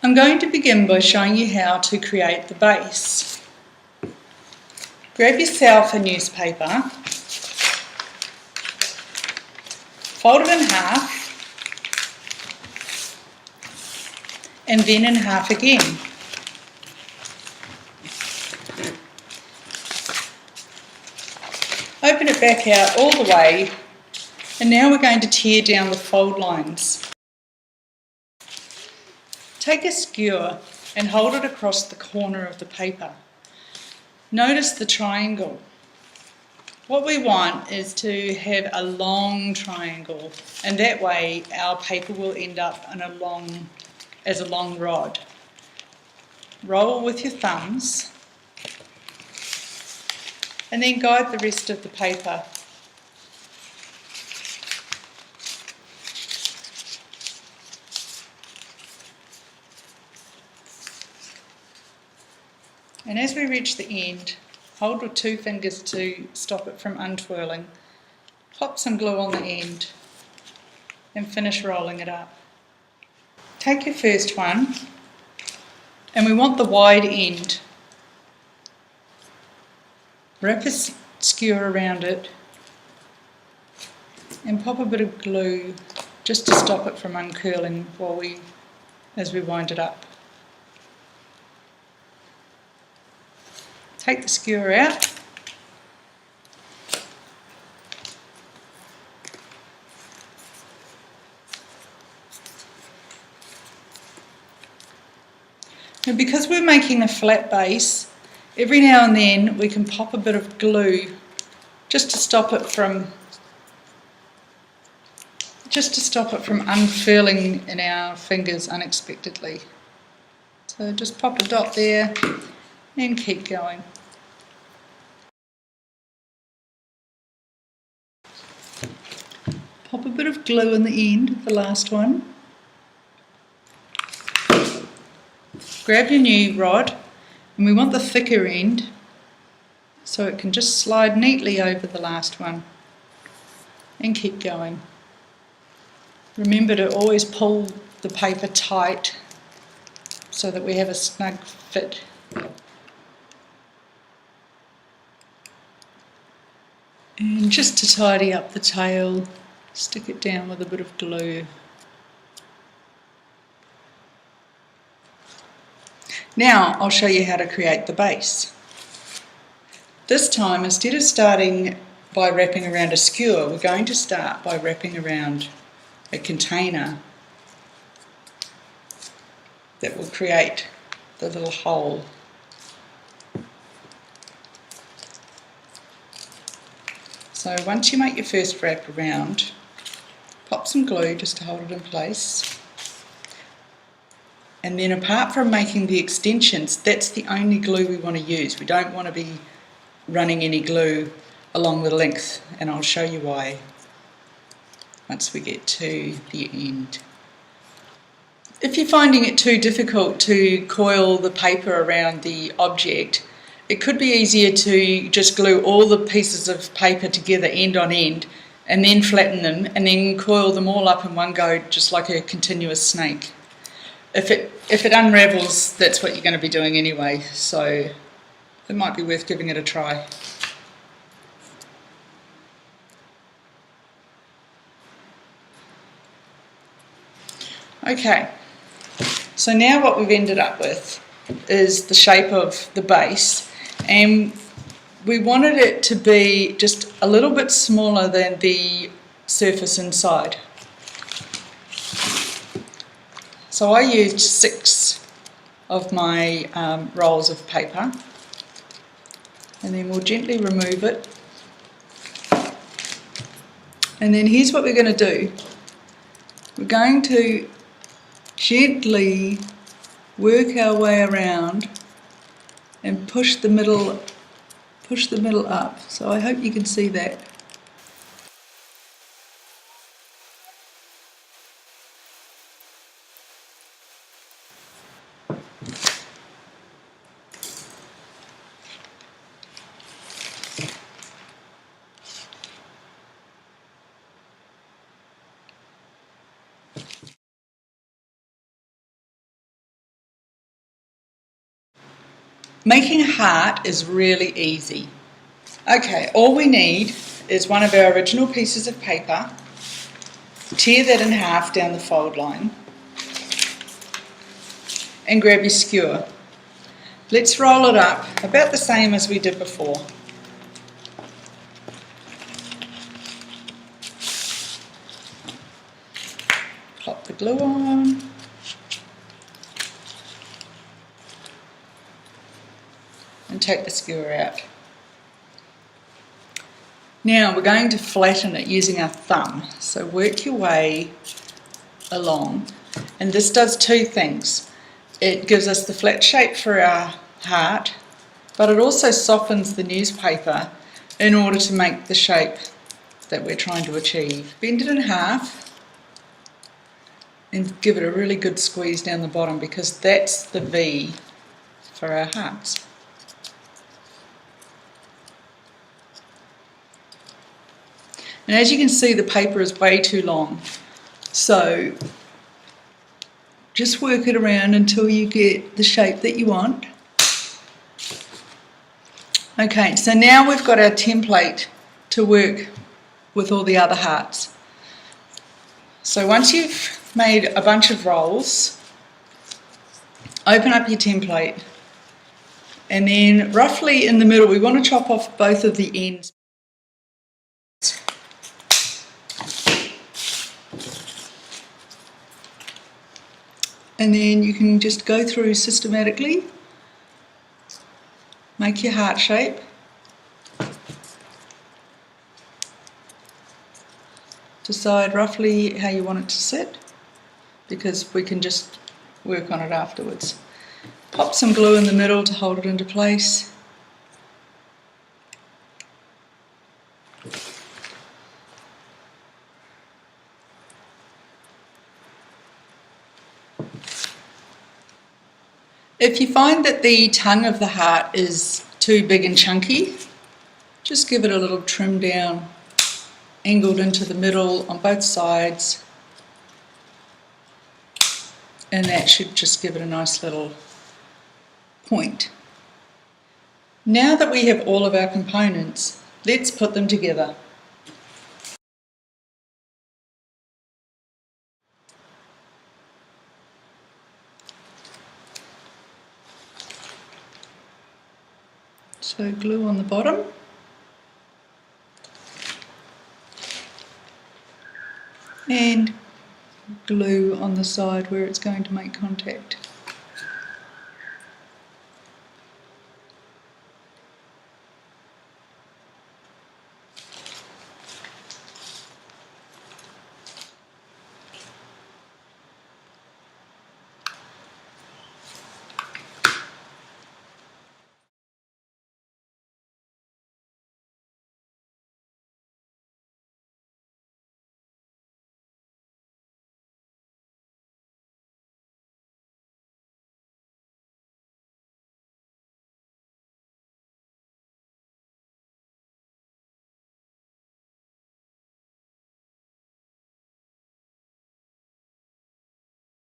I'm going to begin by showing you how to create the base. Grab yourself a newspaper, fold it in half, and then in half again. Open it back out all the way, and now we're going to tear down the fold lines. Take a skewer and hold it across the corner of the paper. Notice the triangle. What we want is to have a long triangle, and that way our paper will end up as a long rod. Roll with your thumbs and then guide the rest of the paper. And as we reach the end, hold with 2 fingers to stop it from untwirling. Pop some glue on the end and finish rolling it up. Take your first one, and we want the wide end. Wrap a skewer around it and pop a bit of glue just to stop it from uncurling as we wind it up. Take the skewer out. And because we're making a flat base, every now and then we can pop a bit of glue just to stop it from unfurling in our fingers unexpectedly. So just pop a dot there and keep going. Pop a bit of glue in the end of the last one. Grab your new rod, and we want the thicker end so it can just slide neatly over the last one, and keep going. Remember to always pull the paper tight so that we have a snug fit. And just to tidy up the tail, stick it down with a bit of glue. Now I'll show you how to create the base. This time, instead of starting by wrapping around a skewer, we're going to start by wrapping around a container that will create the little hole. So once you make your first wrap around, pop some glue just to hold it in place. And then apart from making the extensions, that's the only glue we want to use. We don't want to be running any glue along the length, and I'll show you why once we get to the end. If you're finding it too difficult to coil the paper around the object, it could be easier to just glue all the pieces of paper together end on end and then flatten them and then coil them all up in one go just like a continuous snake. If it unravels, that's what you're going to be doing anyway, so it might be worth giving it a try. Okay, so now what we've ended up with is the shape of the base, and we wanted it to be just a little bit smaller than the surface inside. So I used 6 of my rolls of paper, and then we'll gently remove it. And then here's what we're going to do. We're going to gently work our way around and push the middle up. So I hope you can see that. Making a heart is really easy. Okay, all we need is one of our original pieces of paper. Tear that in half down the fold line and grab your skewer. Let's roll it up about the same as we did before. Pop the glue on. And take the skewer out. Now we're going to flatten it using our thumb. So work your way along. And this does two things. It gives us the flat shape for our heart, but it also softens the newspaper in order to make the shape that we're trying to achieve. Bend it in half and give it a really good squeeze down the bottom, because that's the V for our hearts. And as you can see, the paper is way too long. So just work it around until you get the shape that you want. Okay, so now we've got our template to work with all the other hearts. So once you've made a bunch of rolls, open up your template, and then roughly in the middle, we want to chop off both of the ends. And then you can just go through systematically, make your heart shape. Decide roughly how you want it to sit, because we can just work on it afterwards. Pop some glue in the middle to hold it into place. If you find that the tongue of the heart is too big and chunky, just give it a little trim down, angled into the middle on both sides, and that should just give it a nice little point. Now that we have all of our components, let's put them together. So glue on the bottom, and glue on the side where it's going to make contact.